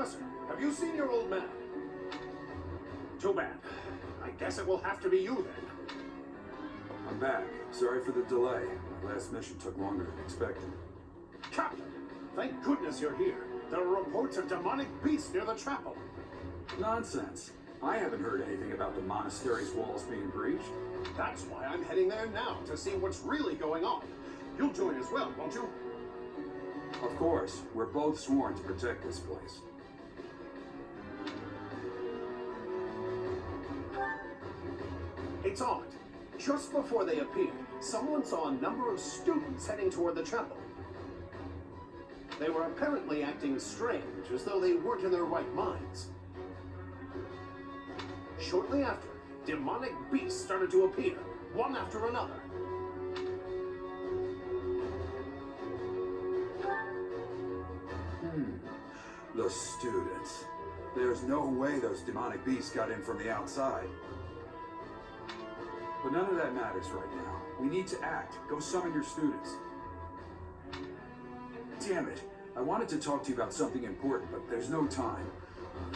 Professor, have you seen your old man? Too bad. I guess it will have to be you then. I'm back. Sorry for the delay. My last mission took longer than expected. Captain, thank goodness you're here. There are reports of demonic beasts near the chapel. Nonsense. I haven't heard anything about the monastery's walls being breached. That's why I'm heading there now, to see what's really going on. You'll join as well, won't you? Of course. We're both sworn to protect this place. It's odd. Just before they appeared, someone saw a number of students heading toward the chapel. They were apparently acting strange, as though they weren't in their right minds. Shortly after, demonic beasts started to appear, one after another. The students. There's no way those demonic beasts got in from the outside. But none of that matters right now. We need to act. Go summon your students. Damn it. I wanted to talk to you about something important, but there's no time.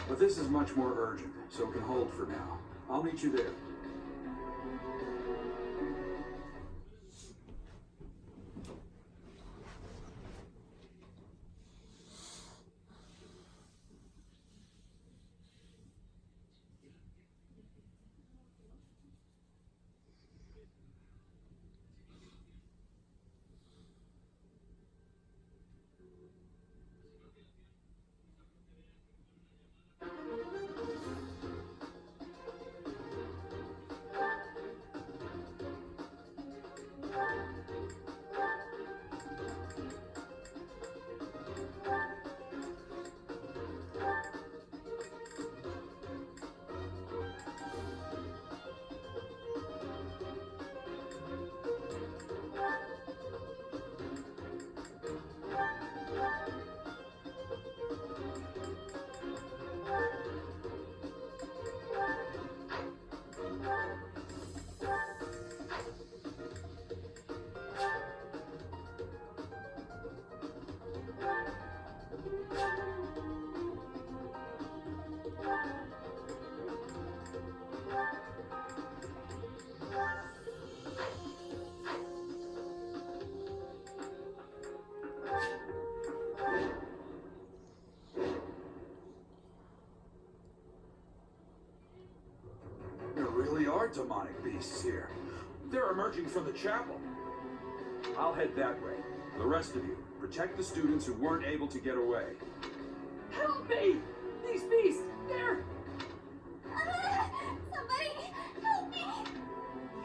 But this is much more urgent, so it can hold for now. I'll meet you there. There really are demonic beasts here. They're emerging from the chapel. I'll head that way. The rest of you, protect the students who weren't able to get away. Help me! These beasts, they're... Somebody help me!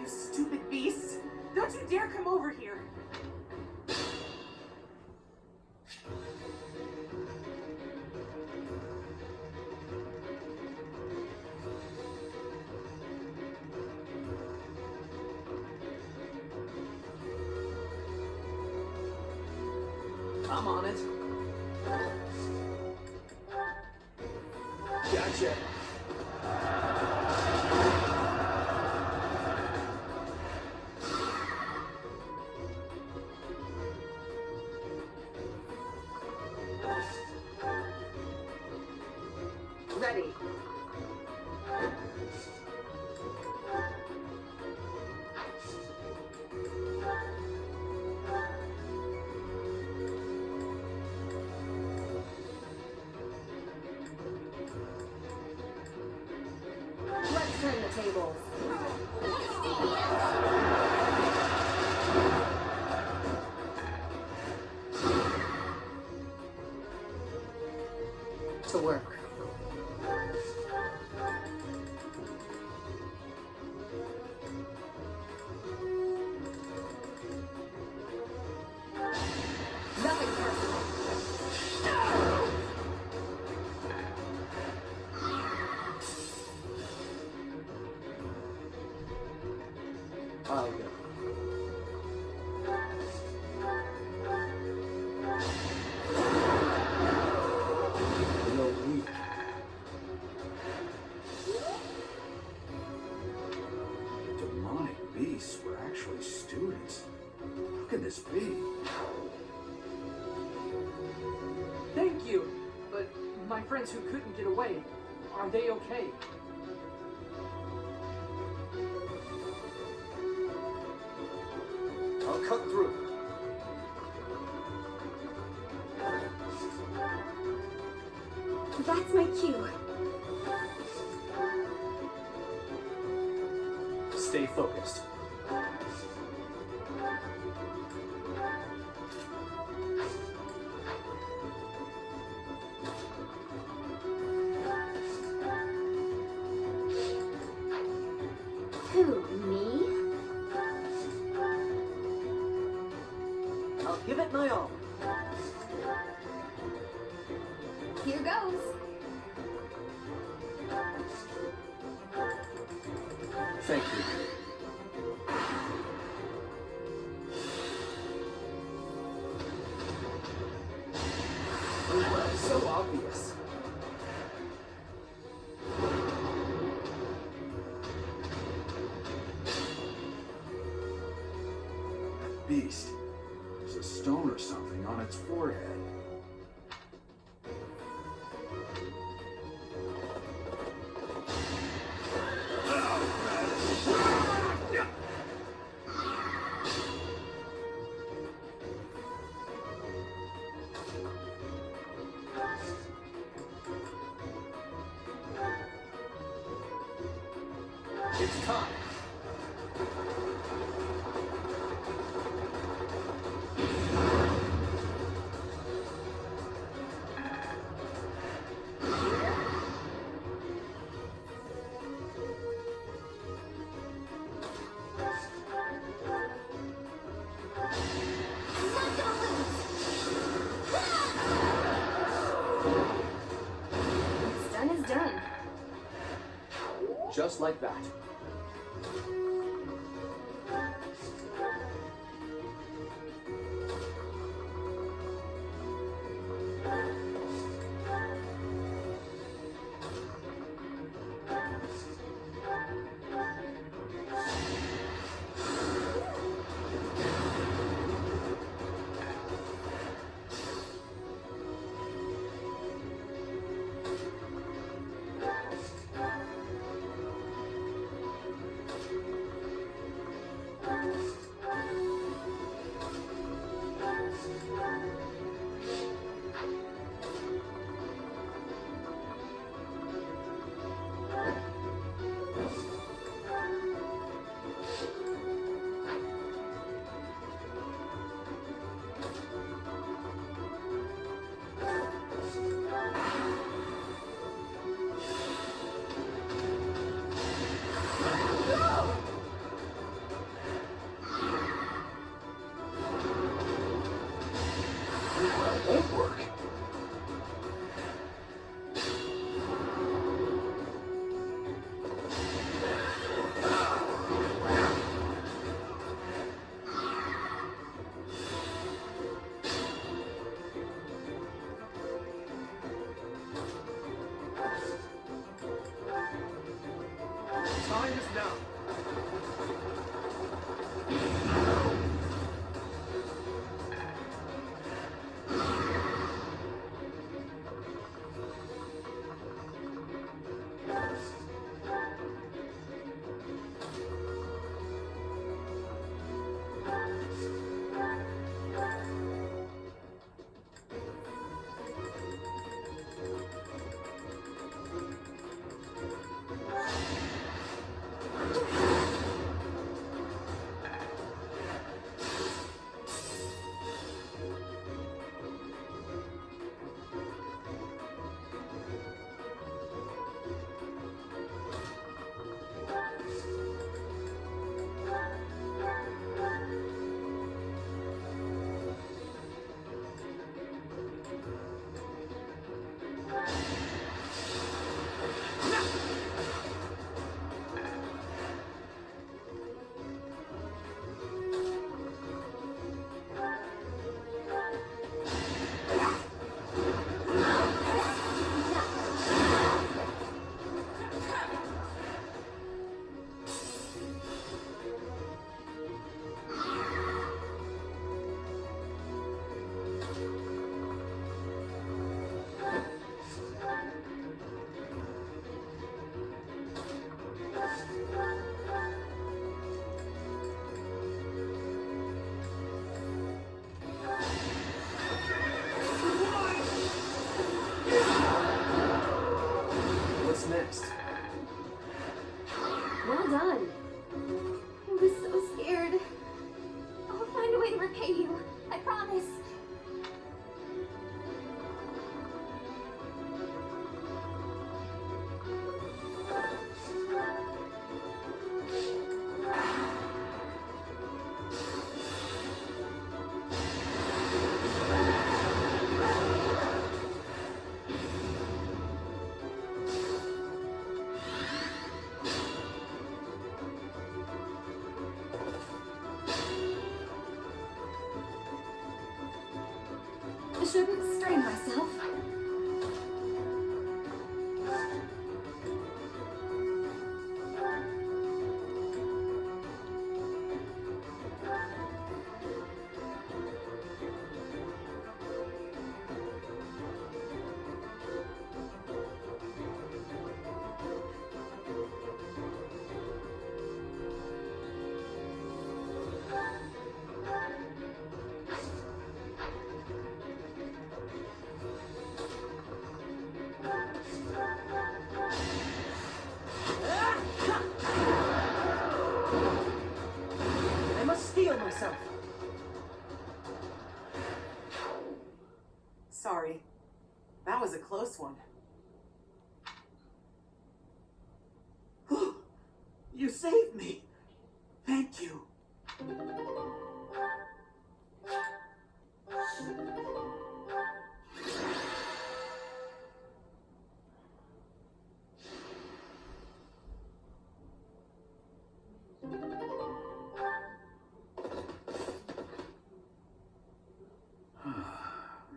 You stupid beasts! Don't you dare come over here! I'm on it. Gotcha. Ready. Let's turn the tables. To work. Nothing personal. I'll go. You're weak. Demonic beasts were actually students. How can this be? Thank you, but my friends who couldn't get away, are they okay? I'll cut through. That's my cue. Stay focused. Who, me? I'll give it my all. Here goes. Thank you. So obvious. That beast. There's a stone or something on its forehead. It's time. Not gonna lose. What's done is done. Just like that. Won't work. Time is now. done. I was so scared. I'll find a way to repay you. I promise. I shouldn't strain myself. I must steel myself. Sorry. That was a close one. You saved me. Thank you. There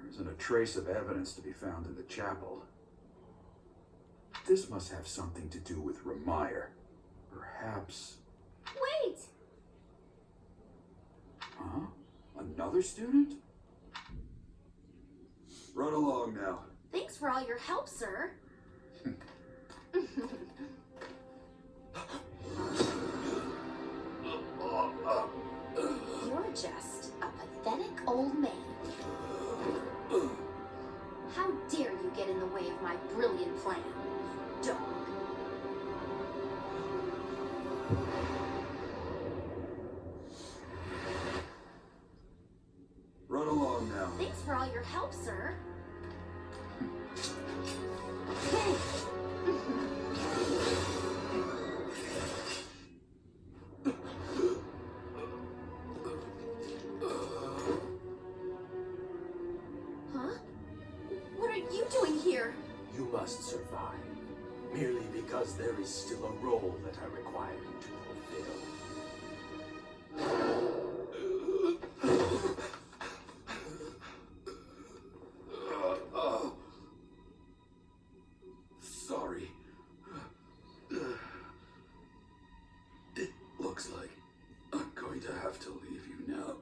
isn't a trace of evidence to be found in the chapel. This must have something to do with Ramire. Perhaps... Wait! Huh? Another student? Run along now. Thanks for all your help, sir. You're just a pathetic old man. How dare you get in the way of my brilliant plan, dog? Run along now. Thanks for all your help, sir. Huh? What are you doing here? You must survive, merely because there is still a role that I require you to fulfill. Sorry. It looks like I'm going to have to leave you now.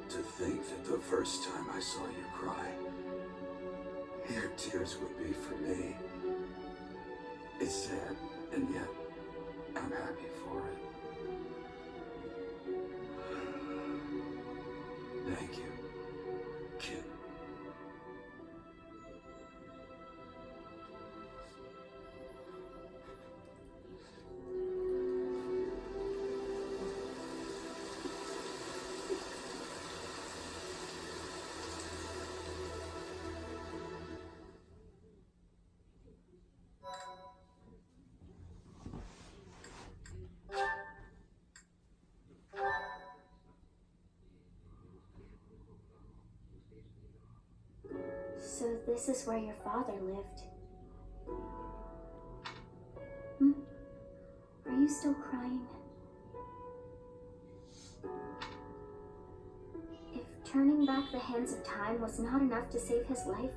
To think that the first time I saw you cry, your tears would be for me. It's sad, and yet I'm happy for it. Thank you, kid. So this is where your father lived. Hmm? Are you still crying? If turning back the hands of time was not enough to save his life,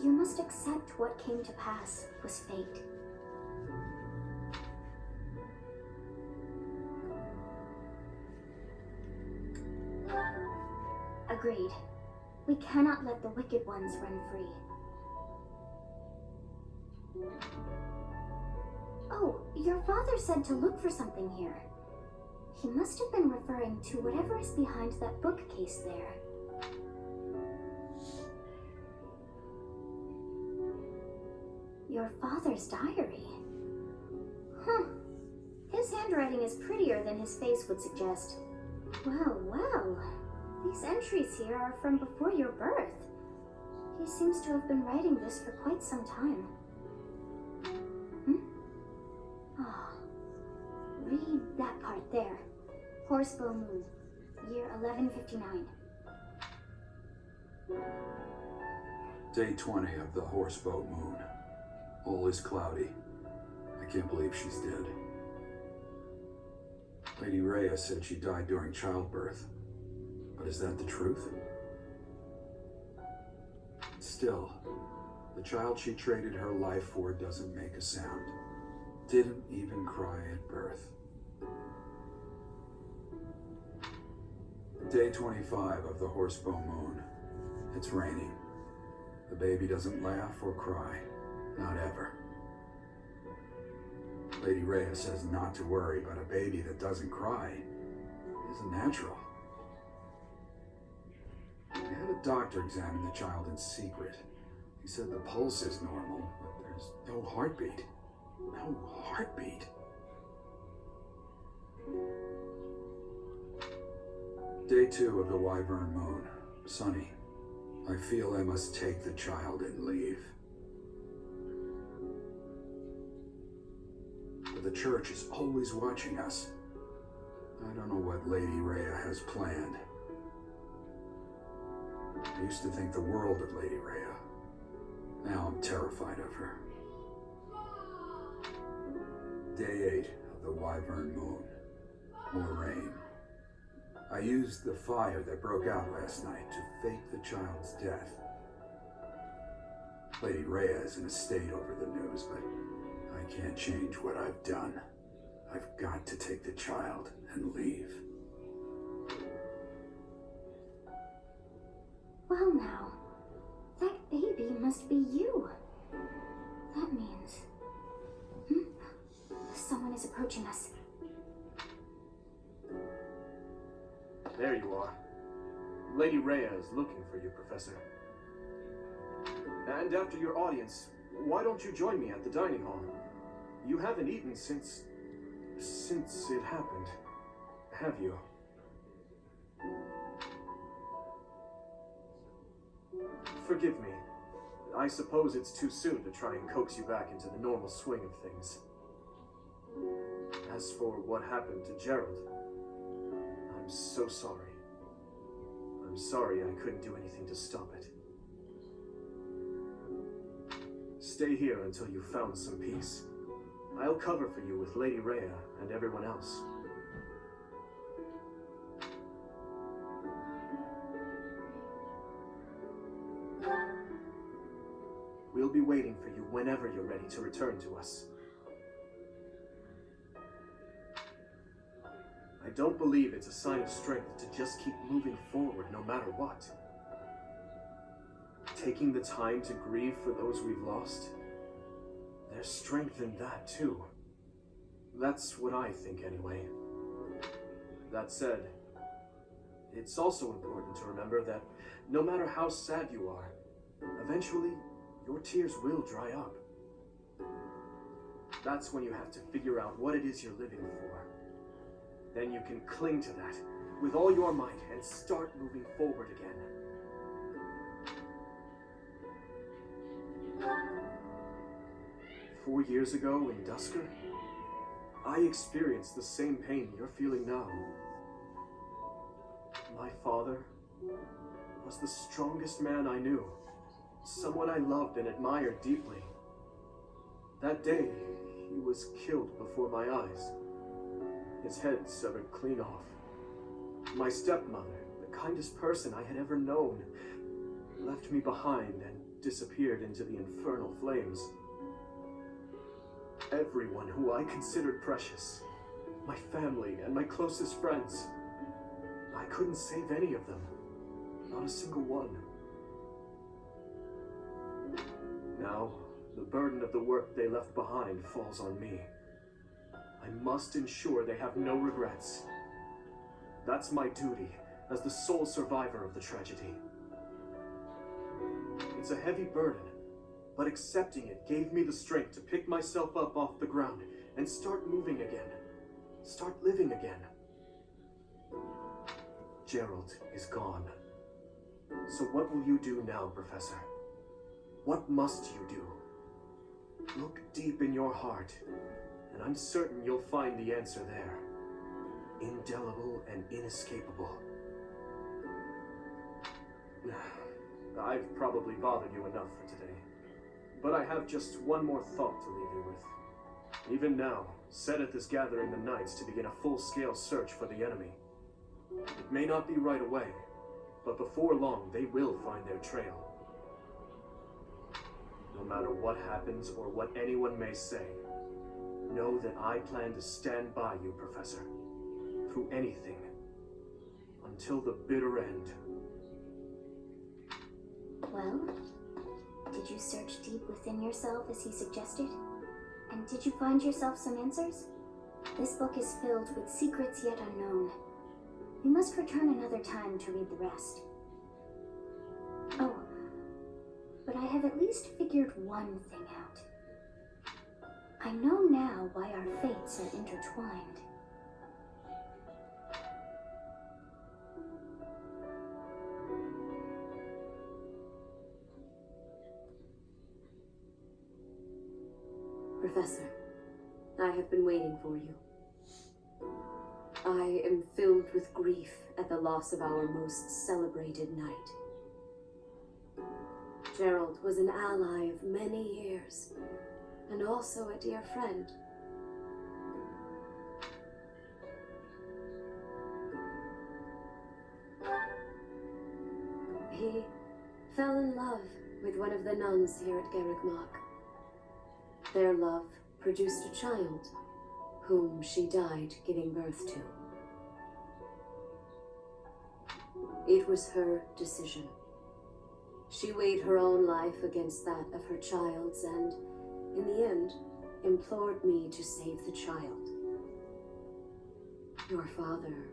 you must accept what came to pass was fate. Agreed. We cannot let the wicked ones run free. Oh, your father said to look for something here. He must have been referring to whatever is behind that bookcase there. Your father's diary. Huh. His handwriting is prettier than his face would suggest. Well, well. These entries here are from before your birth. He seems to have been writing this for quite some time. Ah. Read that part there. Horsebow Moon, year 1159. Day 20 of the Horseboat Moon. All is cloudy. I can't believe she's dead. Lady Rhea said she died during childbirth. But is that the truth? Still, the child she traded her life for doesn't make a sound. Didn't even cry at birth. Day 25 of the Horsebow Moon. It's raining. The baby doesn't laugh or cry. Not ever. Lady Rhea says not to worry, but a baby that doesn't cry isn't natural. I had a doctor examine the child in secret. He said the pulse is normal, but there's no heartbeat. No heartbeat. Day 2 of the Wyvern Moon. Sunny. I feel I must take the child and leave. But the church is always watching us. I don't know what Lady Rhea has planned. I used to think the world of Lady Rhea. Now I'm terrified of her. Day 8 of the Wyvern Moon. More rain. I used the fire that broke out last night to fake the child's death. Lady Rhea is in a state over the news, but I can't change what I've done. I've got to take the child and leave. Well now, that baby must be you. That means... Someone is approaching us. There you are. Lady Rhea is looking for you, Professor. And after your audience, why don't you join me at the dining hall? You haven't eaten since it happened, have you? Forgive me. I suppose it's too soon to try and coax you back into the normal swing of things. As for what happened to Gerald, I'm so sorry. I'm sorry I couldn't do anything to stop it. Stay here until you've found some peace. I'll cover for you with Lady Rhea and everyone else. We'll be waiting for you whenever you're ready to return to us. I don't believe it's a sign of strength to just keep moving forward no matter what. Taking the time to grieve for those we've lost, there's strength in that too. That's what I think anyway. That said, it's also important to remember that no matter how sad you are, eventually your tears will dry up. That's when you have to figure out what it is you're living for. Then you can cling to that with all your might and start moving forward again. 4 years ago in Dusker, I experienced the same pain you're feeling now. My father was the strongest man I knew, someone I loved and admired deeply. That day, he was killed before my eyes, his head severed clean off. My stepmother, the kindest person I had ever known, left me behind and disappeared into the infernal flames. Everyone who I considered precious, my family and my closest friends, I couldn't save any of them, not a single one. Now, the burden of the work they left behind falls on me. I must ensure they have no regrets, That's my duty as the sole survivor of the tragedy. It's a heavy burden, but accepting it gave me the strength to pick myself up off the ground and start moving again. Start living again. Gerald is gone. So what will you do now, Professor? What must you do? Look deep in your heart, and I'm certain you'll find the answer there. Indelible and inescapable. I've probably bothered you enough for today, but I have just one more thought to leave you with. Even now, Seth is gathering the knights to begin a full-scale search for the enemy. It may not be right away, but before long they will find their trail. No matter what happens or what anyone may say, know that I plan to stand by you, Professor, through anything, until the bitter end. Well, did you search deep within yourself as he suggested? And did you find yourself some answers? This book is filled with secrets yet unknown. We must return another time to read the rest. Oh, but I have at least figured one thing out. I know now why our fates are intertwined. Professor, I have been waiting for you. I am filled with grief at the loss of our most celebrated knight. Gerald was an ally of many years, and also a dear friend. He fell in love with one of the nuns here at Garrigmach. Their love produced a child, whom she died giving birth to. It was her decision. She weighed her own life against that of her child's and, in the end, implored me to save the child. Your father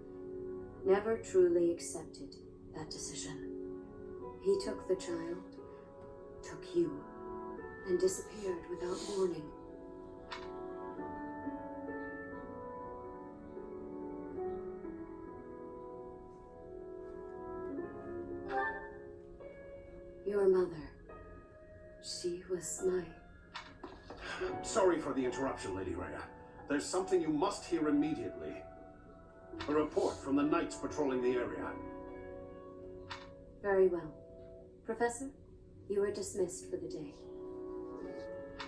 never truly accepted that decision. He took the child, took you, and disappeared without warning. Your mother, she was my... Sorry for the interruption, Lady Rhea. There's something you must hear immediately. A report from the knights patrolling the area. Very well. Professor, you are dismissed for the day.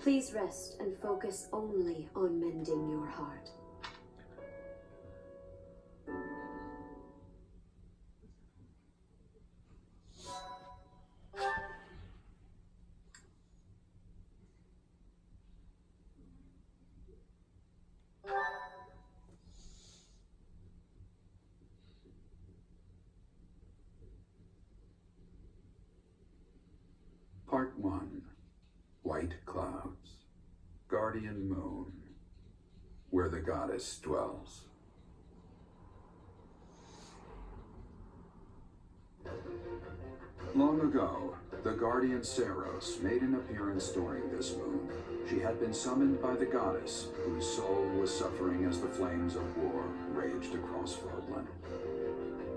Please rest and focus only on mending your heart. Part 1. White Clouds. Guardian Moon. Where the goddess dwells. Long ago, the guardian Saros made an appearance during this moon. She had been summoned by the goddess, whose soul was suffering as the flames of war raged across Frodland.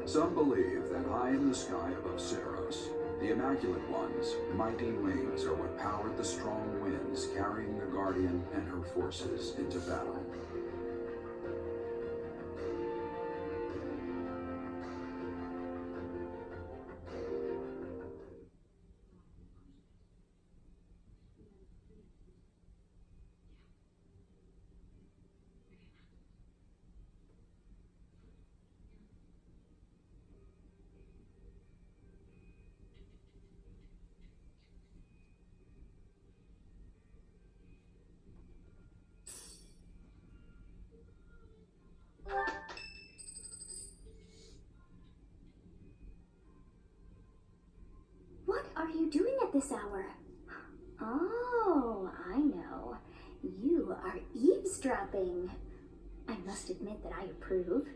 Some believe that high in the sky above Saros, the Immaculate One's mighty wings are what powered the strong winds carrying the Guardian and her forces into battle. What are you doing at this hour? Oh, I know. You are eavesdropping. I must admit that I approve.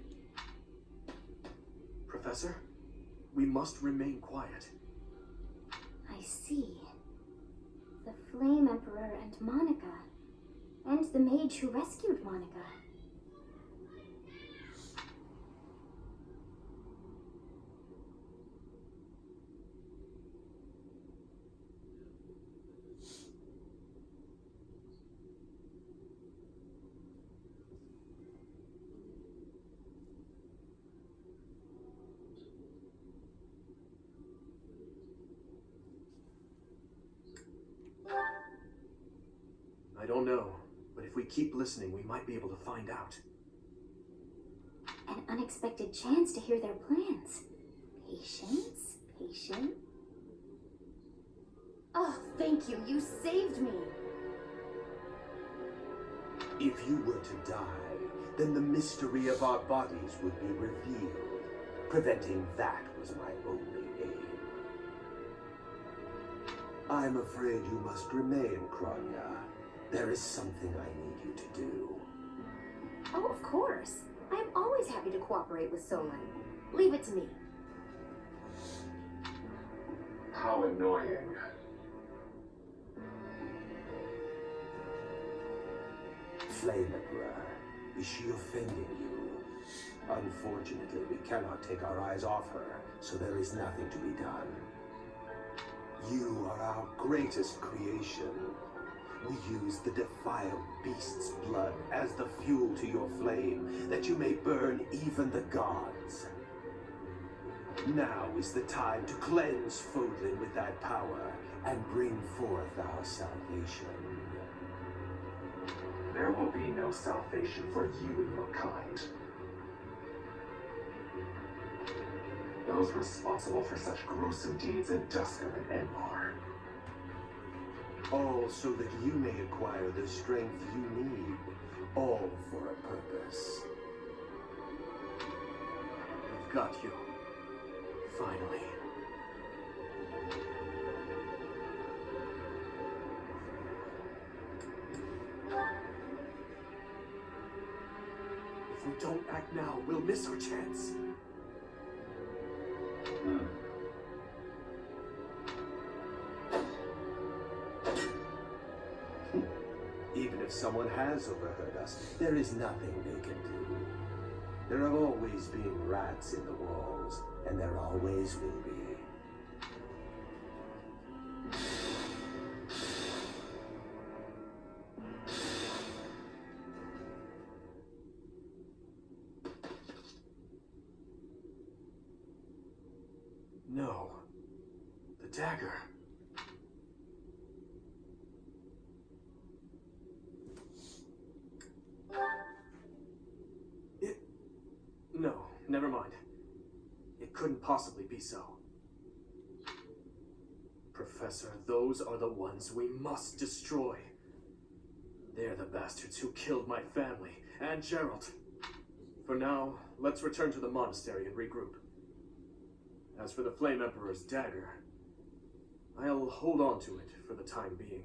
Professor. We must remain quiet. I see. The Flame Emperor and Monica. And the mage who rescued Monica. I don't know, but if we keep listening, we might be able to find out. An unexpected chance to hear their plans. Patience, patience. Oh, thank you. You saved me. If you were to die, then the mystery of our bodies would be revealed. Preventing that was my only aim. I'm afraid you must remain, Kranya. There is something I need you to do. Oh, of course. I'm always happy to cooperate with Solon. Leave it to me. How annoying. Flame Emperor, is she offending you? Unfortunately, we cannot take our eyes off her, so there is nothing to be done. You are our greatest creation. We use the defiled beast's blood as the fuel to your flame, that you may burn even the gods. Now is the time to cleanse Fodlan with that power and bring forth our salvation. There will be no salvation for you and your kind. Those responsible for such gruesome deeds in Duskam and Enmar. All so that you may acquire the strength you need, all for a purpose. I've got you. Finally. If we don't act now, we'll miss our chance. Even if someone has overheard us, there is nothing they can do. There have always been rats in the walls, and there always will be. No. The dagger. No, never mind. It couldn't possibly be so. Professor, those are the ones we must destroy. They're the bastards who killed my family and Gerald. For now, let's return to the monastery and regroup. As for the Flame Emperor's dagger, I'll hold on to it for the time being.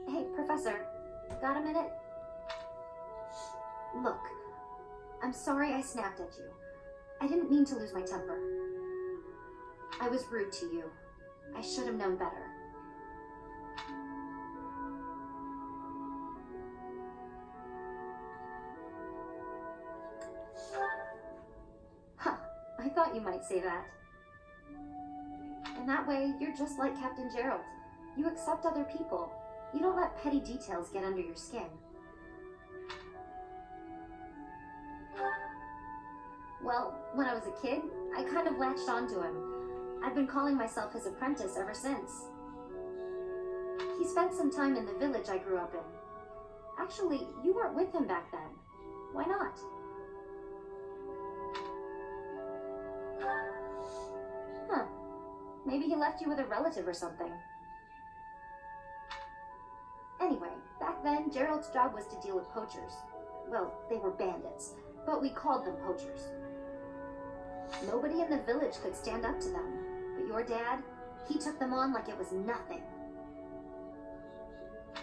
Hey, Professor, got a minute? Look, I'm sorry I snapped at you. I didn't mean to lose my temper. I was rude to you. I should have known better. Huh, I thought you might say that. In that way, you're just like Captain Gerald. You accept other people. You don't let petty details get under your skin. Well, when I was a kid, I kind of latched onto him. I've been calling myself his apprentice ever since. He spent some time in the village I grew up in. Actually, you weren't with him back then. Why not? Huh. Maybe he left you with a relative or something. Anyway, back then, Gerald's job was to deal with poachers. Well, they were bandits, but we called them poachers. Nobody in the village could stand up to them. But your dad, he took them on like it was nothing.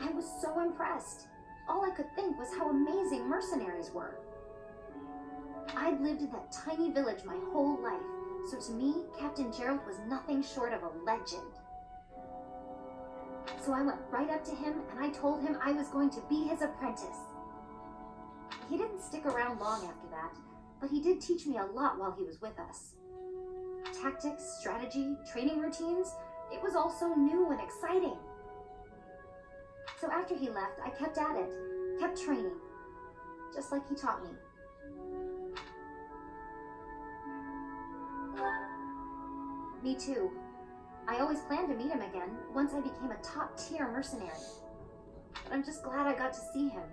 I was so impressed. All I could think was how amazing mercenaries were. I'd lived in that tiny village my whole life, so to me, Captain Gerald was nothing short of a legend. So I went right up to him and I told him I was going to be his apprentice. He didn't stick around long after that, but he did teach me a lot while he was with us. Tactics, strategy, training routines, it was all so new and exciting. So after he left, I kept at it, kept training, just like he taught me. Me too. I always planned to meet him again once I became a top-tier mercenary. But I'm just glad I got to see him,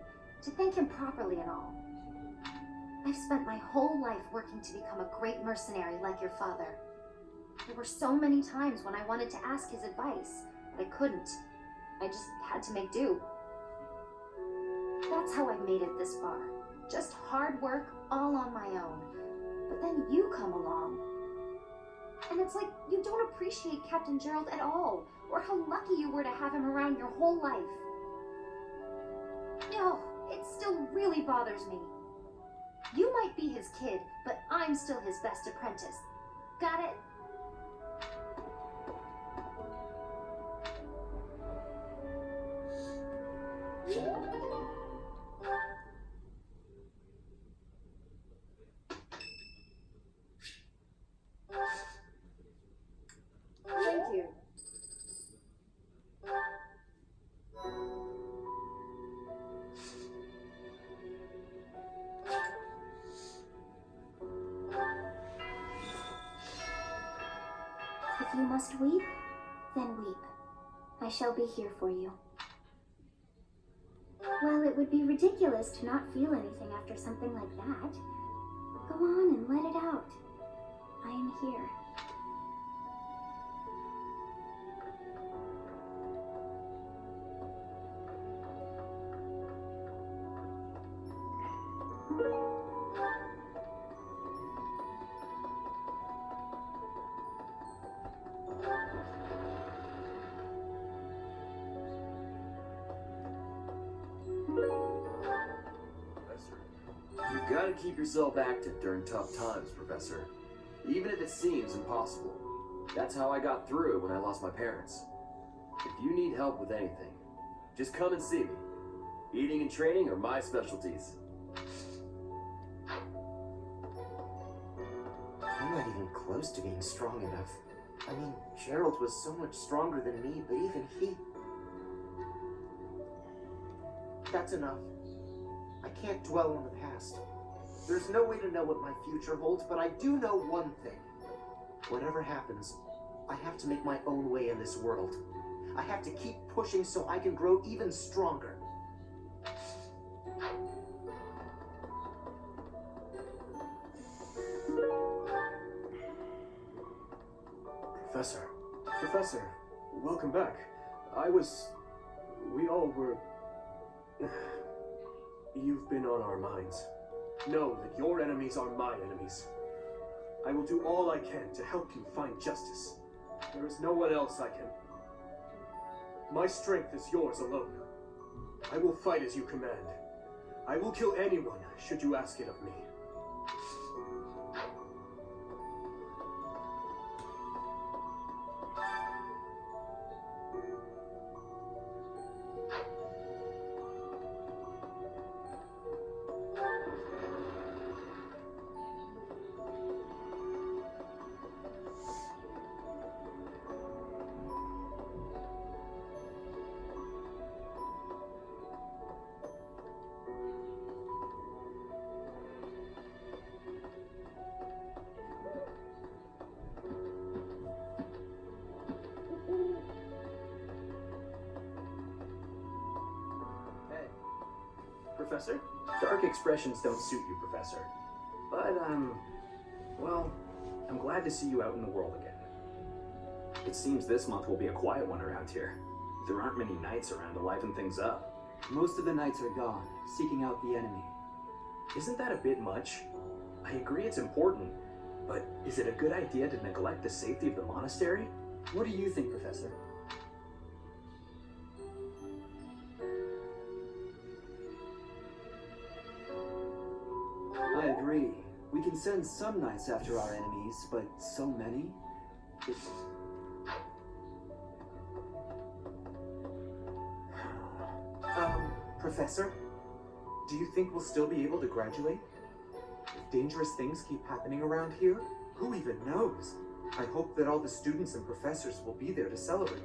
to thank him properly and all. I've spent my whole life working to become a great mercenary like your father. There were so many times when I wanted to ask his advice, but I couldn't. I just had to make do. That's how I made it this far. Just hard work, all on my own. But then you come along. And it's like you don't appreciate Captain Gerald at all, or how lucky you were to have him around your whole life. No, it still really bothers me. You might be his kid, but I'm still his best apprentice. Got it? Thank you. If you must weep, then weep. I shall be here for you. Well, it would be ridiculous to not feel anything after something like that. Go on and let it out. I am here. You gotta keep yourself active during tough times, Professor. Even if it seems impossible. That's how I got through when I lost my parents. If you need help with anything, just come and see me. Eating and training are my specialties. I'm not even close to being strong enough. I mean, Gerald was so much stronger than me, but even he... That's enough. I can't dwell on the past. There's no way to know what my future holds, but I do know one thing. Whatever happens, I have to make my own way in this world. I have to keep pushing so I can grow even stronger. Professor, welcome back. We all were... You've been on our minds. Know that your enemies are my enemies. I will do all I can to help you find justice. There is no one else I can... My strength is yours alone. I will fight as you command. I will kill anyone should you ask it of me. Professor? Dark expressions don't suit you, Professor. But, well, I'm glad to see you out in the world again. It seems this month will be a quiet one around here. There aren't many knights around to liven things up. Most of the knights are gone, seeking out the enemy. Isn't that a bit much? I agree it's important, but Is it a good idea to neglect the safety of the monastery? What do you think, Professor? I agree. We can send some knights after our enemies, but so many? Professor? Do you think we'll still be able to graduate? If dangerous things keep happening around here, who even knows? I hope that all the students and professors will be there to celebrate.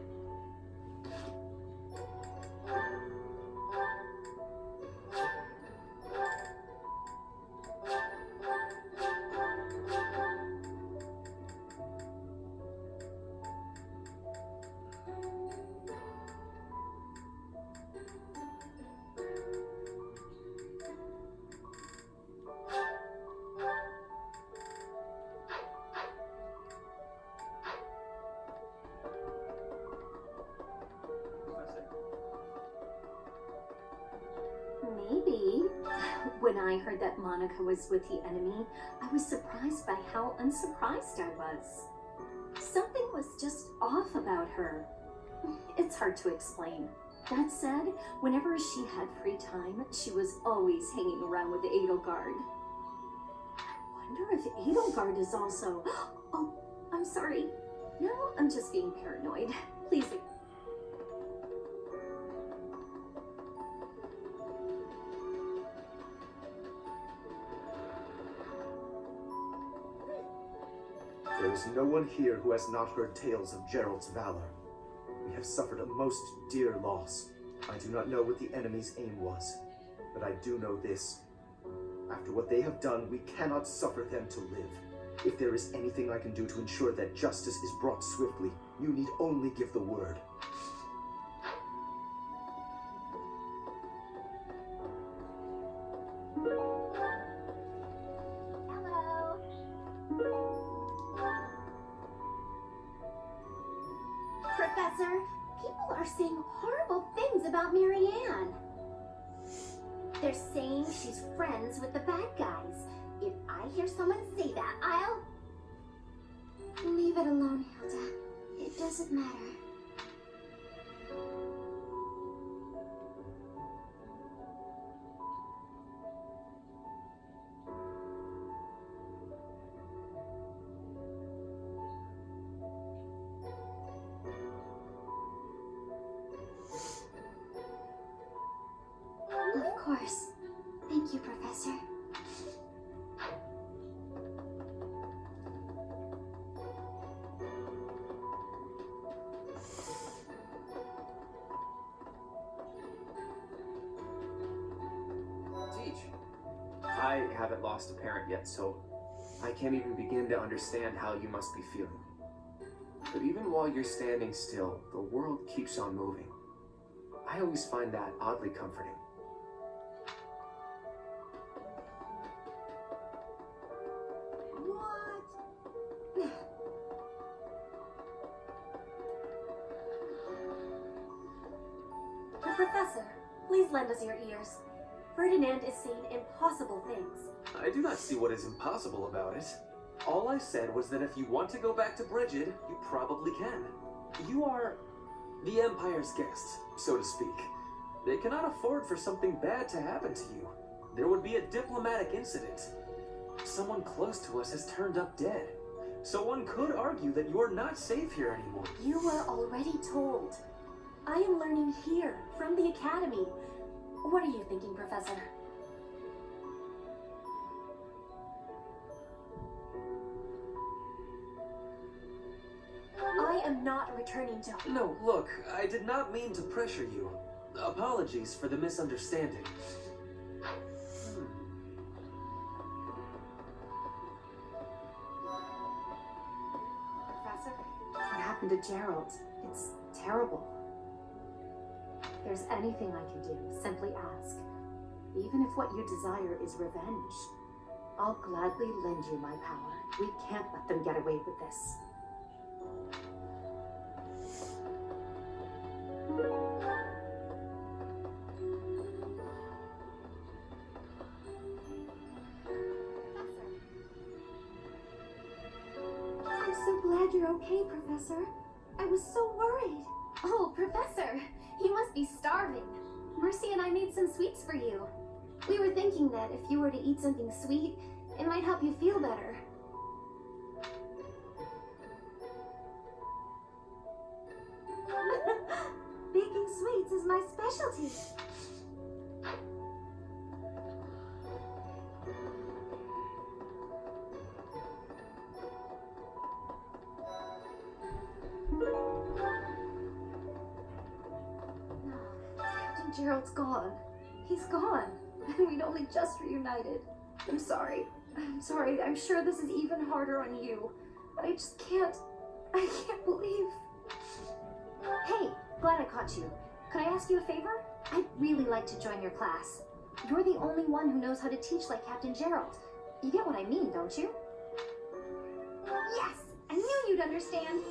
Maybe. When I heard that Monica was with the enemy, I was surprised by how unsurprised I was. Something was just off about her. It's hard to explain. That said, whenever she had free time, she was always hanging around with the Edelgard. I wonder if Edelgard is also... Oh, I'm sorry. No, I'm just being paranoid. Please. There is no one here who has not heard tales of Gerald's valor. We have suffered a most dear loss. I do not know what the enemy's aim was, but I do know this. After what they have done, we cannot suffer them to live. If there is anything I can do to ensure that justice is brought swiftly, you need only give the word. Hello. Professor, people are saying horrible things about Marianne. They're saying she's friends with the bad guys. If I hear someone say that, I'll... Leave it alone, Hilda. It doesn't matter. Of course. Thank you, Professor. I haven't lost a parent yet, so I can't even begin to understand how you must be feeling. But even while you're standing still, the world keeps on moving. I always find that oddly comforting. Professor, please lend us your ears. Ferdinand is saying impossible things. I do not see what is impossible about it. All I said was that if you want to go back to Brigid, you probably can. You are the Empire's guest, so to speak. They cannot afford for something bad to happen to you. There would be a diplomatic incident. Someone close to us has turned up dead. So one could argue that you're not safe here anymore. You were already told. I am learning here, from the Academy. What are you thinking, Professor? I am not returning to... No, look, I did not mean to pressure you. Apologies for the misunderstanding. Professor, what happened to Gerald? It's terrible. If there's anything I can do, simply ask. Even if what you desire is revenge, I'll gladly lend you my power. We can't let them get away with this. so glad you're okay, Professor. I was so worried. Oh, Professor, you must be starving. Mercy and I made some sweets for you. We were thinking that if you were to eat something sweet, it might help you feel better. Baking sweets is my specialty. Captain Gerald's gone. He's gone. And we'd only just reunited. I'm sorry. I'm sorry. I'm sure this is even harder on you. But I just can't. I can't believe. Hey, glad I caught you. Could I ask you a favor? I'd really like to join your class. You're the only one who knows how to teach like Captain Gerald. You get what I mean, don't you? Yes! I knew you'd understand.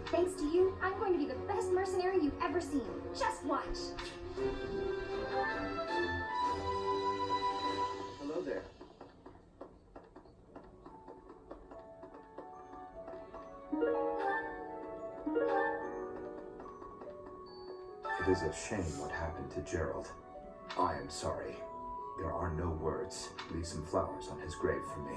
Thanks to you, I'm going to be the best mercenary you've ever seen. Just watch. Hello there. It is a shame what happened to Gerald. I am sorry. There are no words. Leave some flowers on his grave for me.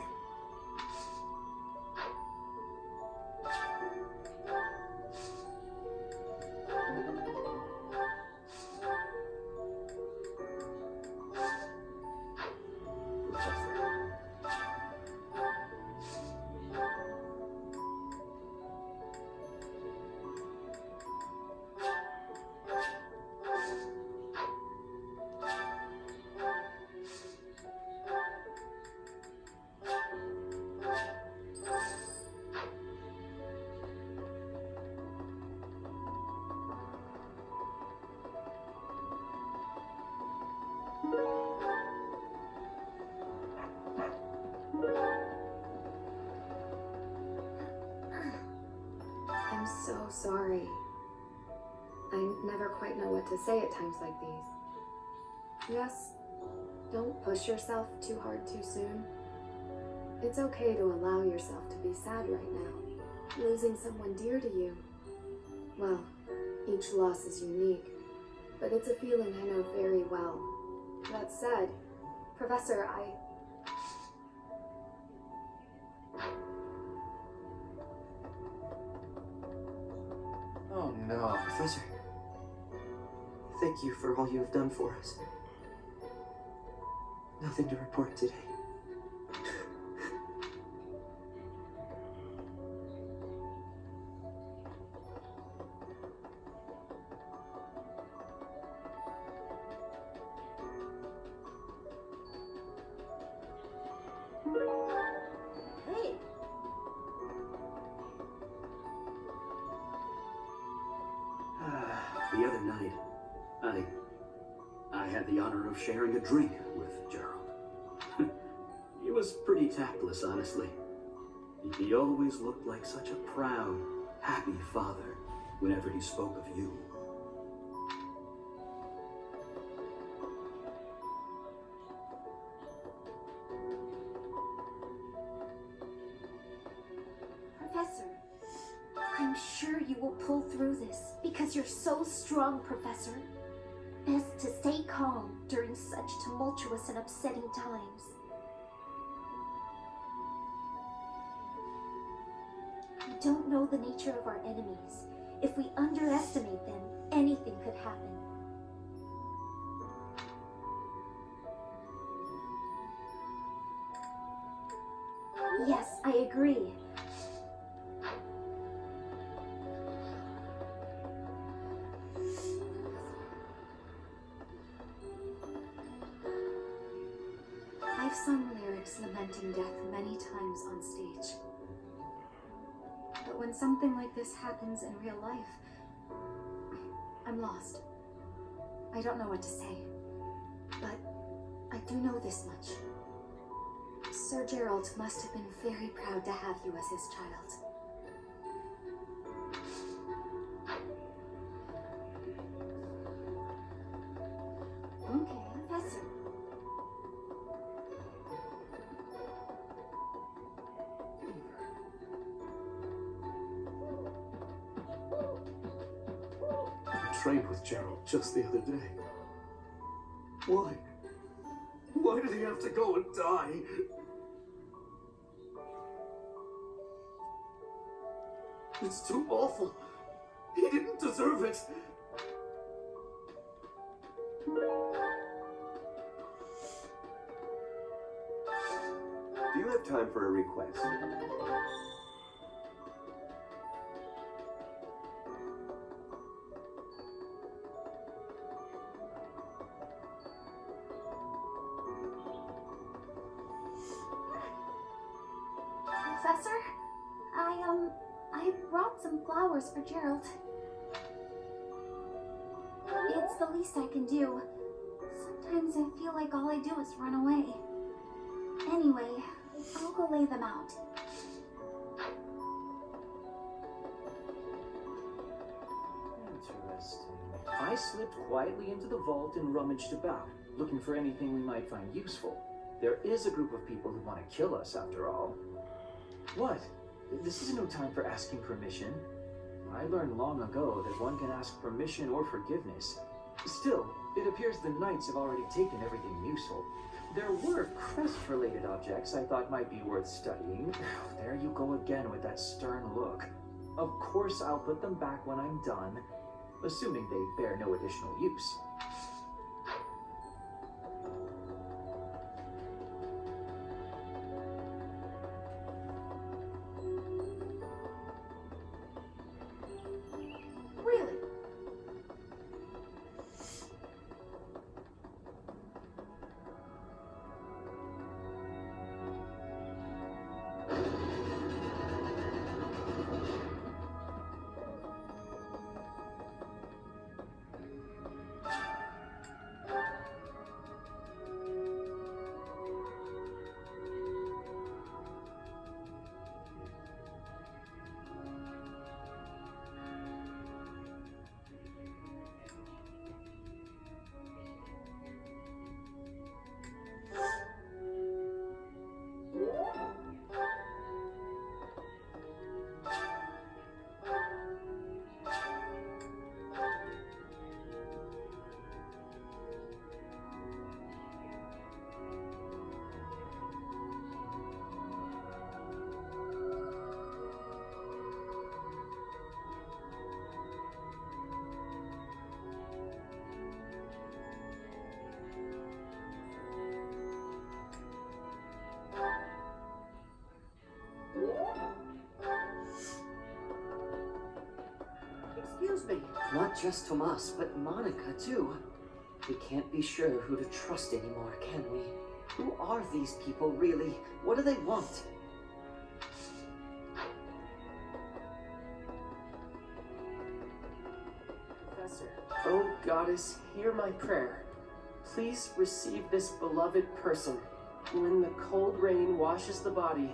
I'm so sorry. I never quite know what to say at times like these. Yes, don't push yourself too hard too soon. It's okay to allow yourself to be sad right now. Losing someone dear to you. Well, each loss is unique, but it's a feeling I know very well. That said, Professor, Oh no, Professor. Thank you for all you have done for us. Nothing to report today. Hey, The other night, I had the honor of sharing a drink with Gerald. He was pretty tactless, honestly. He always looked like such a proud, happy father whenever he spoke of you. Professor, I'm sure you will pull through this because you're so strong, Professor. Best to stay calm during such tumultuous and upsetting times. We don't know the nature of our enemies. If we underestimate them, anything could happen. Yes, I agree. I've sung lyrics lamenting death many times on stage. But when something like this happens in real life, I'm lost. I don't know what to say. But I do know this much. Sir Gerald must have been very proud to have you as his child. Okay, Professor. trained with Gerald just the other day. Why? Why did he have to go and die? It's too awful. He didn't deserve it. Do you have time for a request? Professor, I brought some flowers for Gerald. It's the least I can do. Sometimes I feel like all I do is run away. Anyway, I'll go lay them out. Interesting. I slipped quietly into the vault and rummaged about, looking for anything we might find useful. There is a group of people who want to kill us, after all. What? This is no time for asking permission. I learned long ago that one can ask permission or forgiveness. Still, it appears the knights have already taken everything useful. There were crest-related objects I thought might be worth studying. There you go again with that stern look. Of course I'll put them back when I'm done, assuming they bear no additional use. Really? Excuse me. Not just Tomas, but Monica, too. We can't be sure who to trust anymore, can we? Who are these people, really? What do they want? Professor. Oh, Goddess, hear my prayer. Please receive this beloved person. When the cold rain washes the body,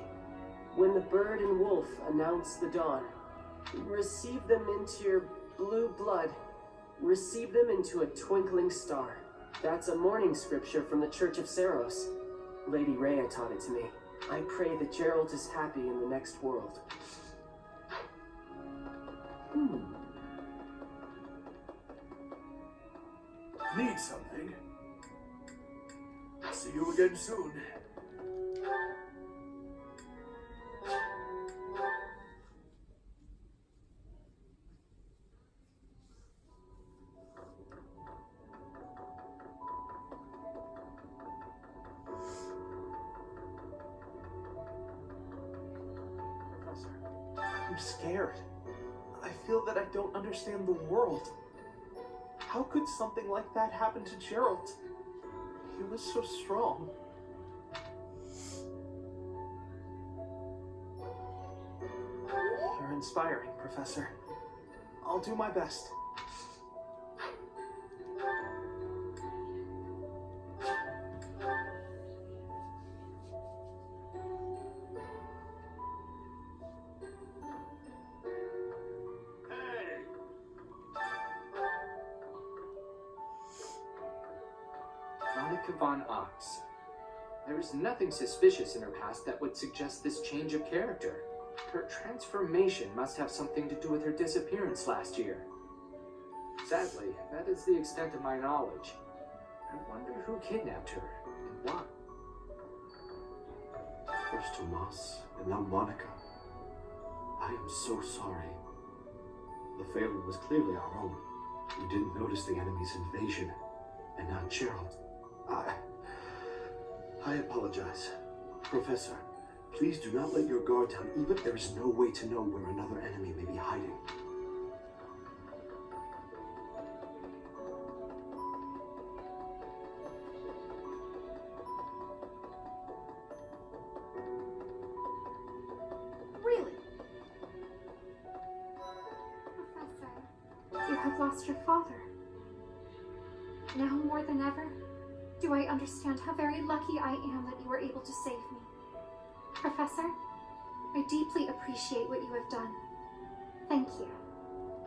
when the bird and wolf announce the dawn, receive them into your blue blood. Receive them into a twinkling star. That's a morning scripture from the Church of Saros. Lady Rhea taught it to me. I pray that Gerald is happy in the next world. Need something? See you again soon. Professor, I'm scared. I feel that I don't understand the world. How could something like that happen to Gerald? He was so strong. You're inspiring, Professor. I'll do my best. Monica von Ox. There is nothing suspicious in her past that would suggest this change of character. Her transformation must have something to do with her disappearance last year. Sadly, that is the extent of my knowledge. I wonder who kidnapped her and why. First Tomas, and now Monica. I am so sorry. The failure was clearly our own. We didn't notice the enemy's invasion. And now Gerald. I apologize. Professor, please do not let your guard down, even if there is no way to know where another enemy may be hiding. Really? Professor, you have lost your father. Now more than ever, do I understand how very lucky I am that you were able to save me. Professor, I deeply appreciate what you have done. Thank you.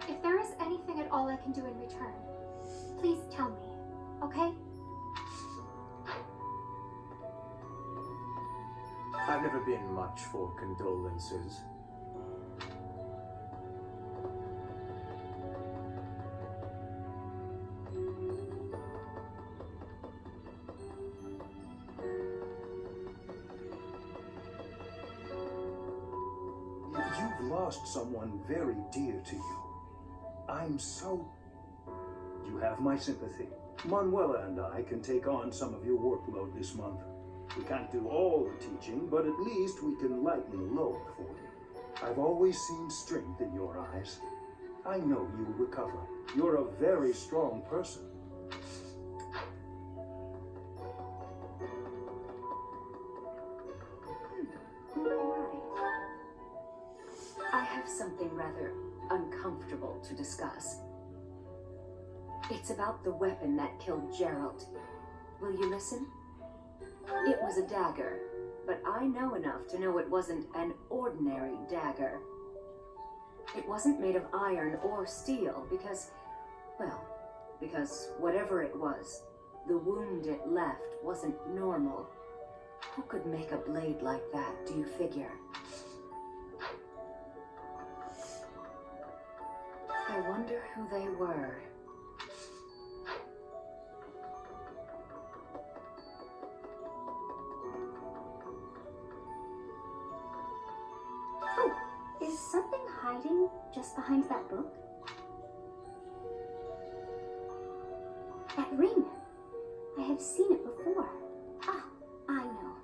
If there is anything at all I can do in return, please tell me, okay? I've never been much for condolences. You've lost someone very dear to you. I'm so... You have my sympathy. Manuela and I can take on some of your workload this month. We can't do all the teaching, but at least we can lighten the load for you. I've always seen strength in your eyes. I know you'll recover. You're a very strong person. I have something rather uncomfortable to discuss. It's about the weapon that killed Gerald. Will you listen? It was a dagger, but I know enough to know it wasn't an ordinary dagger. It wasn't made of iron or steel because whatever it was, the wound it left wasn't normal. Who could make a blade like that, do you figure? I wonder who they were. Oh, is something hiding just behind that book? That ring. I have seen it before. Ah, I know.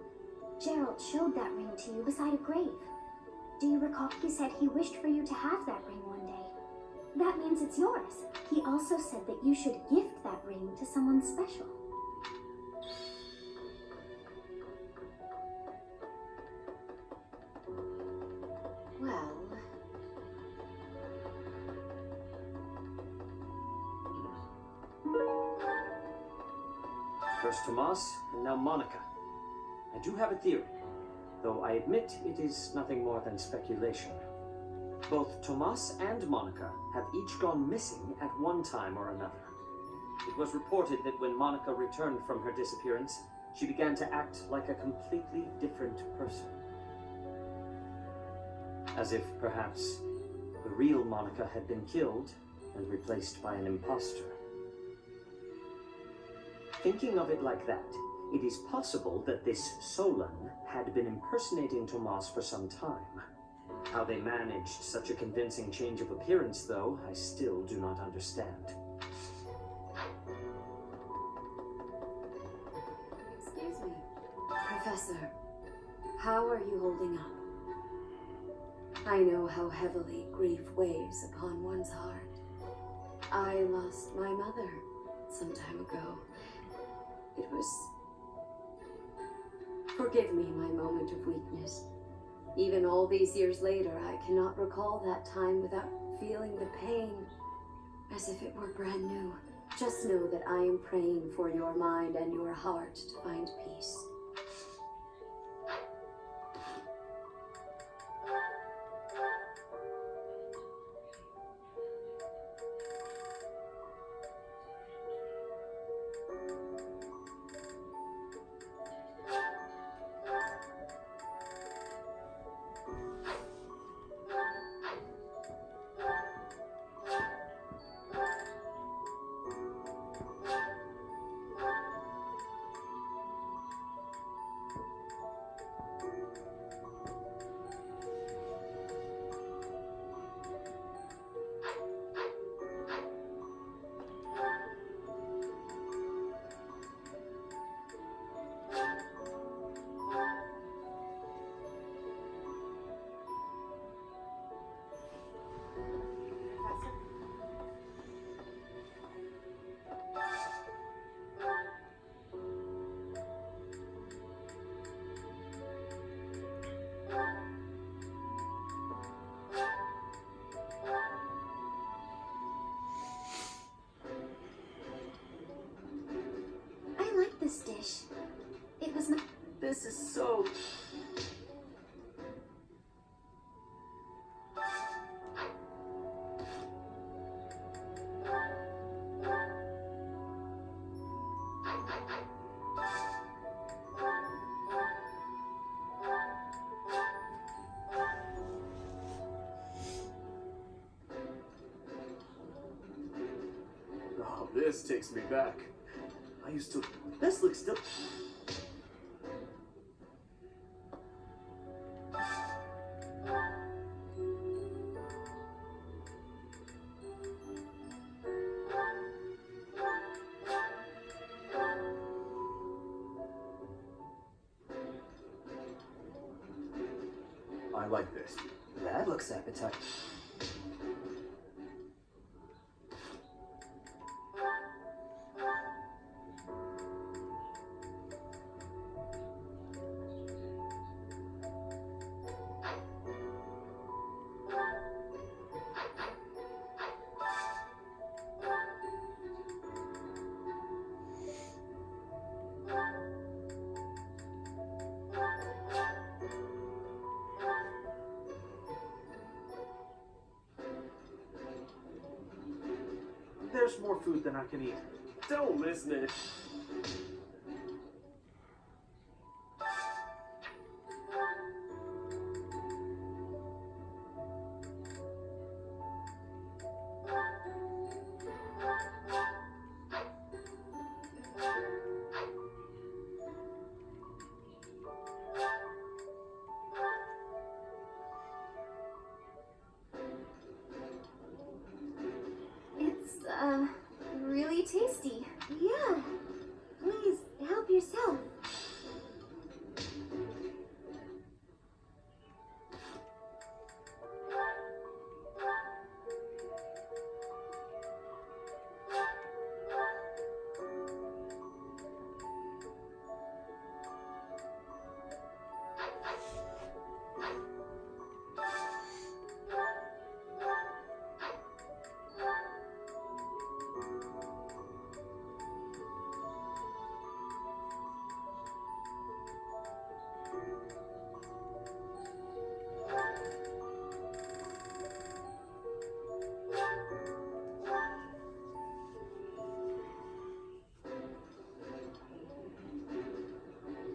Gerald showed that ring to you beside a grave. Do you recall he said he wished for you to have that ring one day? That means it's yours. He also said that you should gift that ring to someone special. Well, First Tomas, and now Monica. I do have a theory, though I admit it is nothing more than speculation. Both Tomas and Monica have each gone missing at one time or another. It was reported that when Monica returned from her disappearance, she began to act like a completely different person. As if, perhaps, the real Monica had been killed and replaced by an imposter. Thinking of it like that, it is possible that this Solon had been impersonating Tomas for some time. How they managed such a convincing change of appearance, though, I still do not understand. excuse me. Professor, how are you holding up? I know how heavily grief weighs upon one's heart. I lost my mother some time ago. It was... Forgive me my moment of weakness. Even all these years later, I cannot recall that time without feeling the pain as if it were brand new. Just know that I am praying for your mind and your heart to find peace. this takes me back. I used to. This looks still. I like this. That looks appetizing. There's more food than I can eat. Don't listen to it. Really tasty. Yeah. Please, help yourself.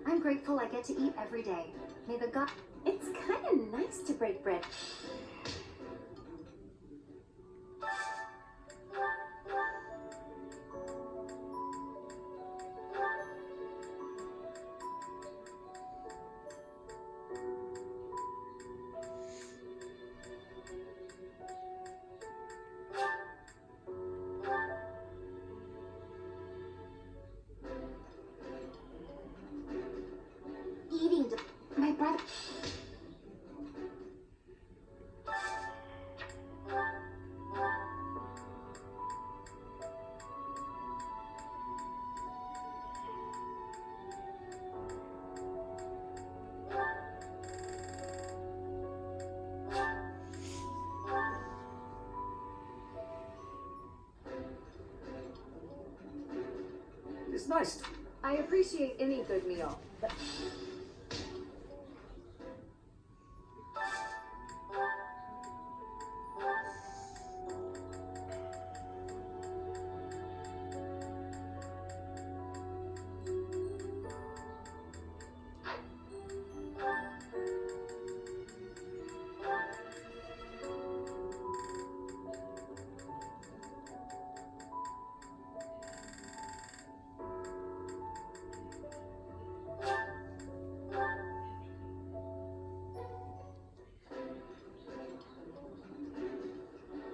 I'm grateful I get to eat every day. May the God. It's kind of nice to break bread. Eating my brother. It's nice. I appreciate any good meal, but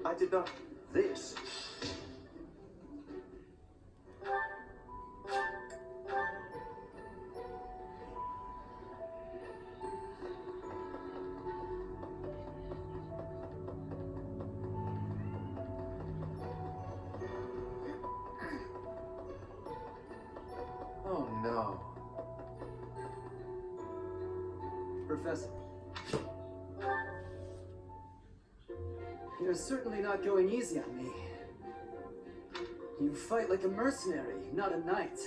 I did not. This. Oh no. Professor. You're certainly not going easy on me. You fight like a mercenary, not a knight.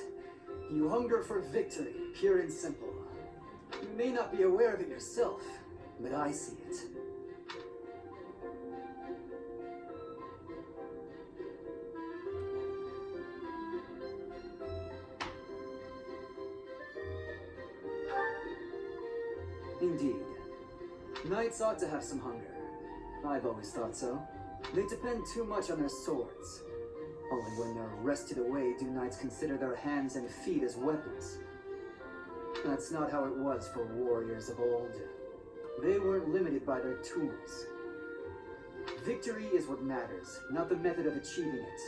You hunger for victory, pure and simple. You may not be aware of it yourself, but I see it. Indeed. Knights ought to have some hunger. I've always thought so. They depend too much on their swords. Only when they're wrested away do knights consider their hands and feet as weapons. That's not how it was for warriors of old. They weren't limited by their tools. Victory is what matters, not the method of achieving it.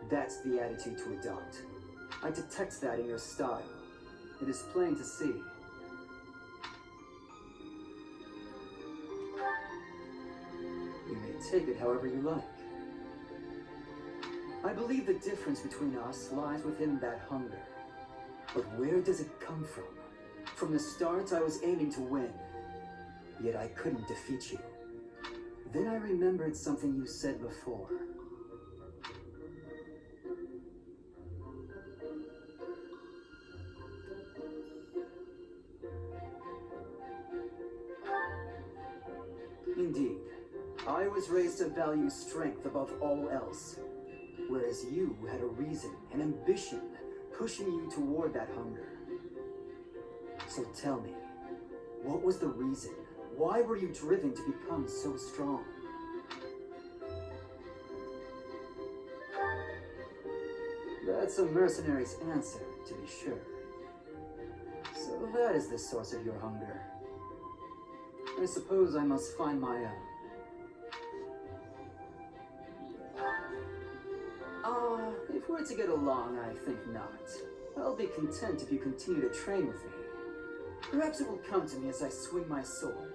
That's the attitude to adopt. I detect that in your style. It is plain to see. You may take it however you like. I believe the difference between us lies within that hunger. But where does it come from? From the start, I was aiming to win. Yet I couldn't defeat you. Then I remembered something you said before. Indeed, I was raised to value strength above all else, whereas you had a reason, an ambition, pushing you toward that hunger. So tell me, what was the reason? Why were you driven to become so strong? That's a mercenary's answer, to be sure. So that is the source of your hunger. I suppose I must find my own. If we're to get along, I think not. I'll be content if you continue to train with me. Perhaps it will come to me as I swing my sword.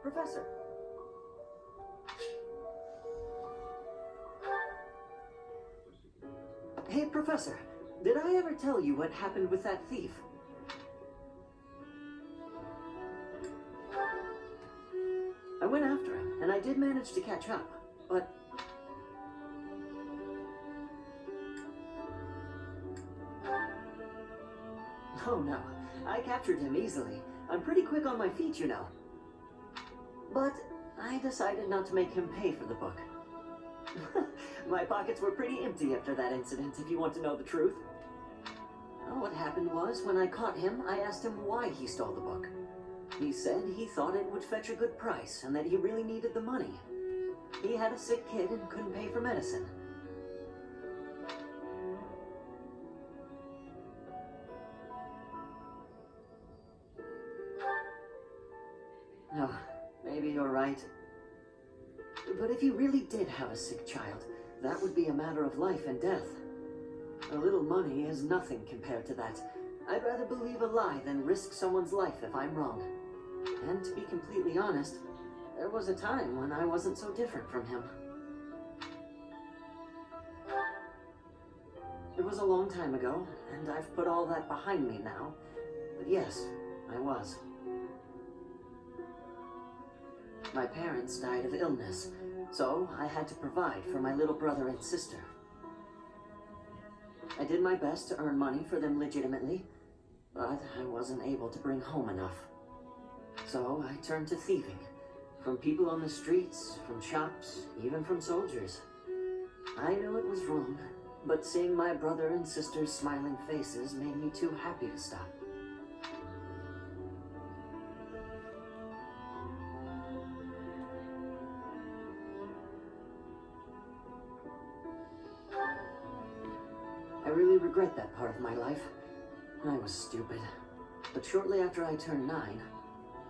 Professor. Hey, Professor, did I ever tell you what happened with that thief? I went after him, and I did manage to catch up, but... Oh no, I captured him easily. I'm pretty quick on my feet, you know. But I decided not to make him pay for the book. My pockets were pretty empty after that incident, if you want to know the truth. Well, what happened was, when I caught him, I asked him why he stole the book. He said he thought it would fetch a good price, and that he really needed the money. He had a sick kid and couldn't pay for medicine. Oh, maybe you're right. But if you really did have a sick child, that would be a matter of life and death. A little money is nothing compared to that. I'd rather believe a lie than risk someone's life if I'm wrong. And to be completely honest, there was a time when I wasn't so different from him. It was a long time ago, and I've put all that behind me now. But yes, I was. My parents died of illness, so I had to provide for my little brother and sister. I did my best to earn money for them legitimately, but I wasn't able to bring home enough. So I turned to thieving, from people on the streets, from shops, even from soldiers. I knew it was wrong, but seeing my brother and sister's smiling faces made me too happy to stop. I really regret that part of my life. I was stupid. But shortly after I turned 9,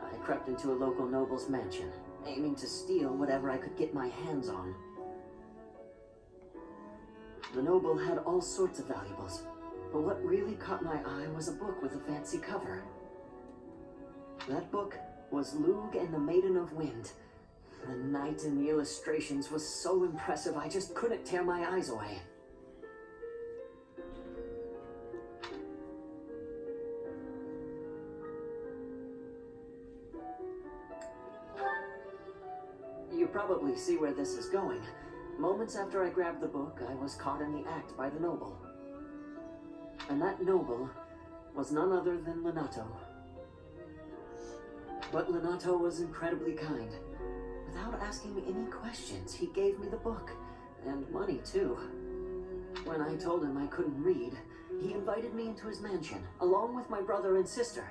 I crept into a local noble's mansion, aiming to steal whatever I could get my hands on. The noble had all sorts of valuables, but what really caught my eye was a book with a fancy cover. That book was Lug and the Maiden of Wind. The knight in the illustrations was so impressive I just couldn't tear my eyes away. You probably see where this is going. Moments after I grabbed the book, I was caught in the act by the noble. And that noble was none other than Lenato. But Lenato was incredibly kind. Without asking any questions, he gave me the book. And money, too. When I told him I couldn't read, he invited me into his mansion, along with my brother and sister.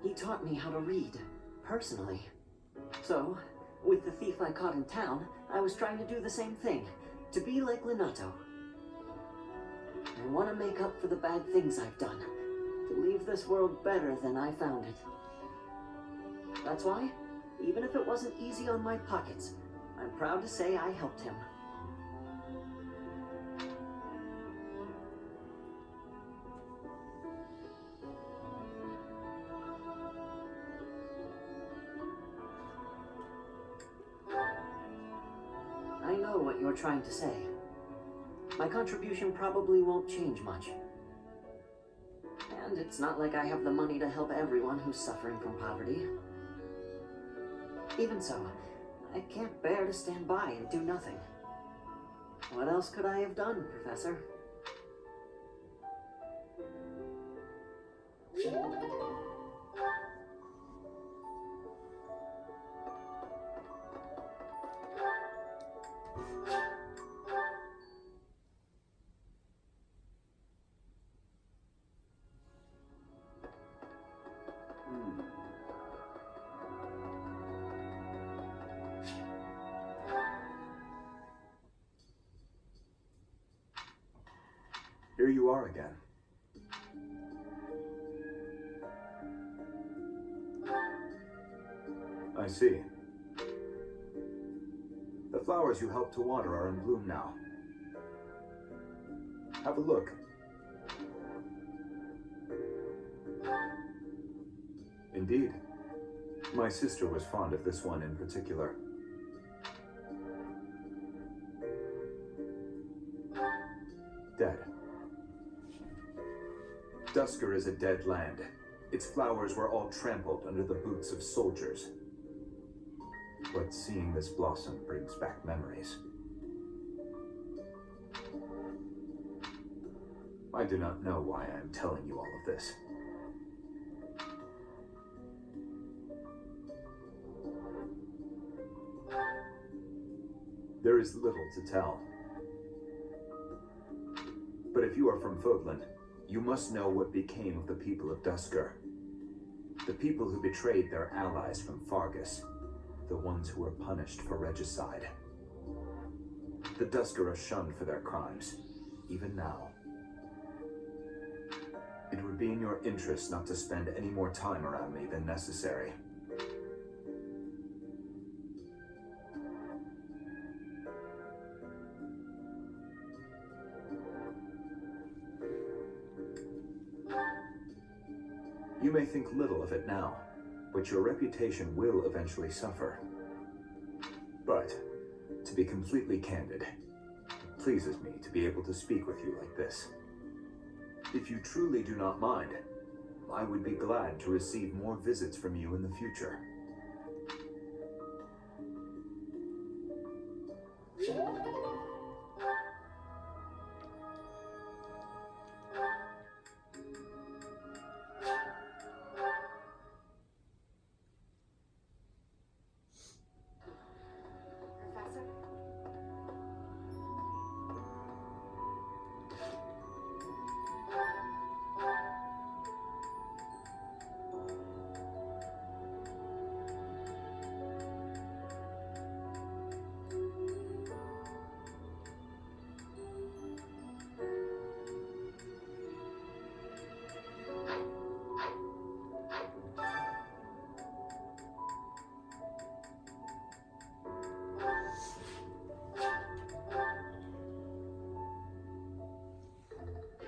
He taught me how to read, personally. So, with the thief I caught in town, I was trying to do the same thing, to be like Lenato. I want to make up for the bad things I've done, to leave this world better than I found it. That's why, even if it wasn't easy on my pockets, I'm proud to say I helped him. I know what you're trying to say. My contribution probably won't change much. And it's not like I have the money to help everyone who's suffering from poverty. Even so, I can't bear to stand by and do nothing. What else could I have done, Professor? Here you are again. I see. The flowers you helped to water are in bloom now. Have a look. Indeed. My sister was fond of this one in particular. Dead. Dusker is a dead land. Its flowers were all trampled under the boots of soldiers. But seeing this blossom brings back memories. I do not know why I am telling you all of this. There is little to tell. But if you are from Fogland, you must know what became of the people of Dusker. The people who betrayed their allies from Fargus. The ones who were punished for regicide. The Dusker are shunned for their crimes, even now. It would be in your interest not to spend any more time around me than necessary. You may think little of it now, but your reputation will eventually suffer. But, to be completely candid, it pleases me to be able to speak with you like this. If you truly do not mind, I would be glad to receive more visits from you in the future.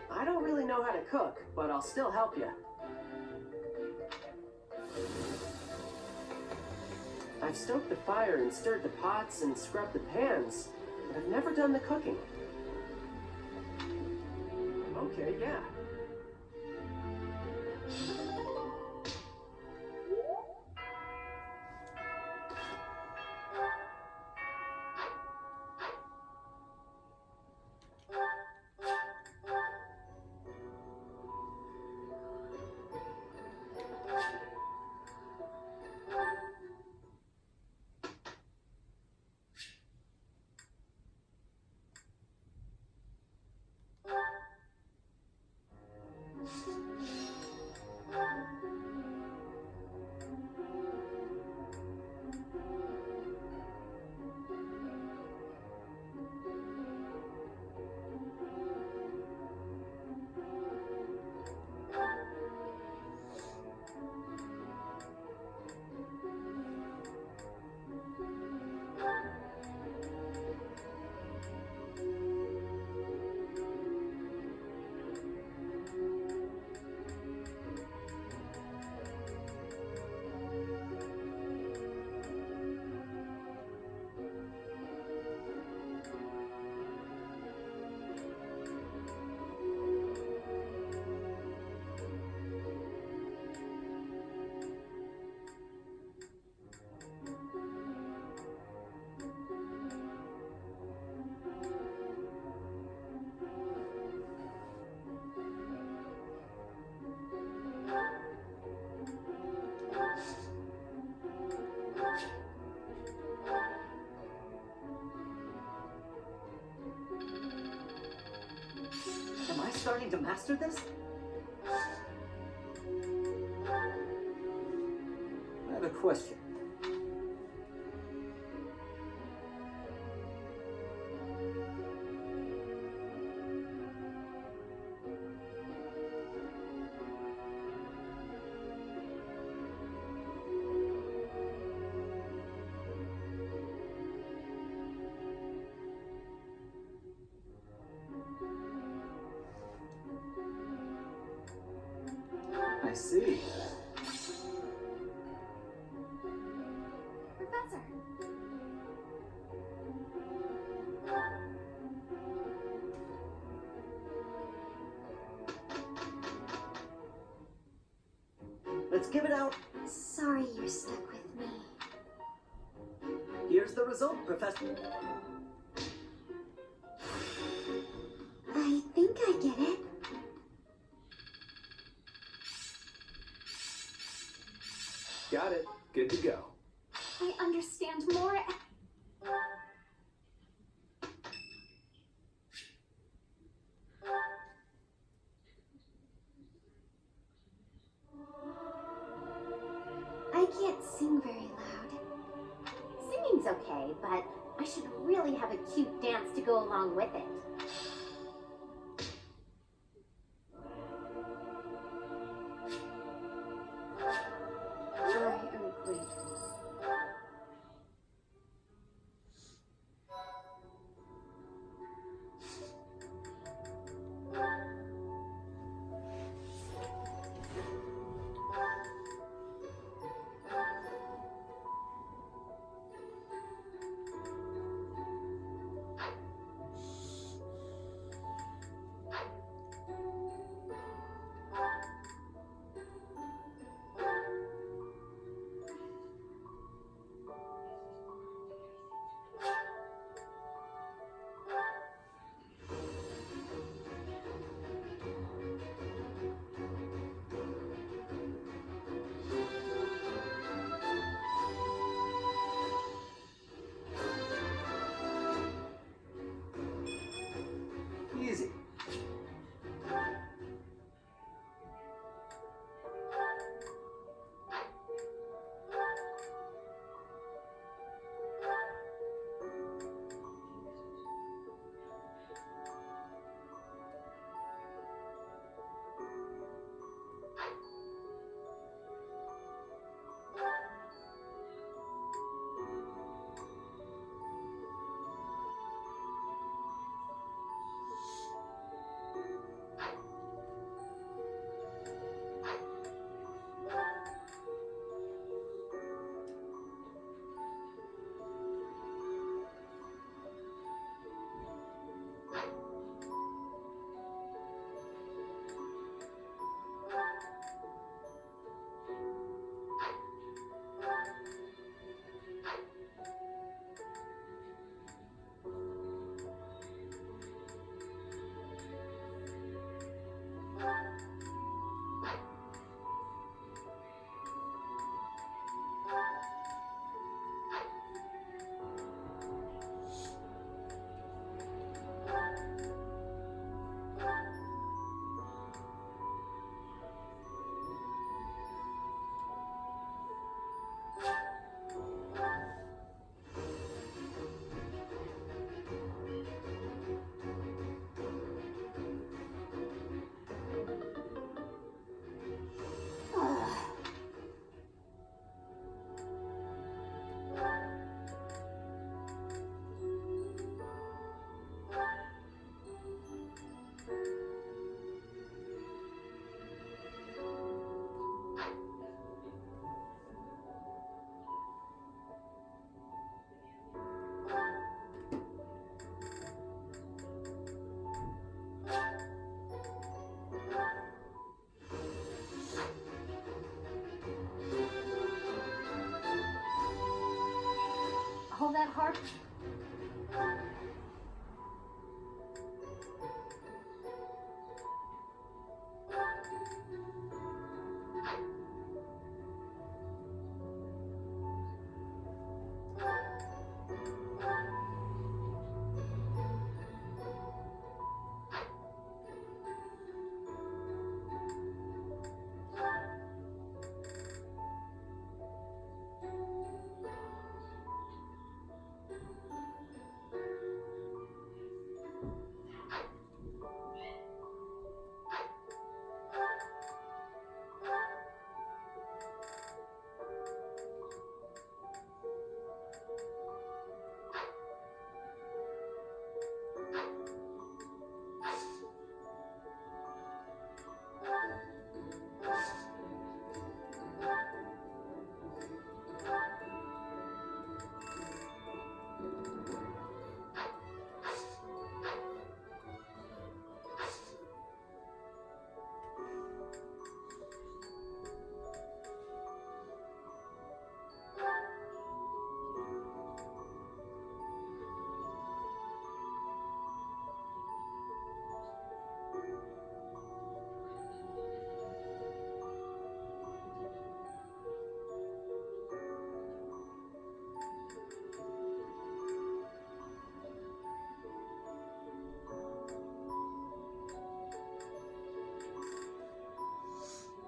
I don't really know how to cook, but I'll still help you. I've stoked the fire and stirred the pots and scrubbed the pans, but I've never done the cooking. Okay, yeah. starting to master this? I have a question. I see. Professor! Let's give it out. Sorry you're stuck with me. Here's the result, Professor. I think I get it. Got it. Good to go. I understand more. I can't sing very loud. Singing's okay, but I should really have a cute dance to go along with it. I am grateful. Easy. Hold that harp.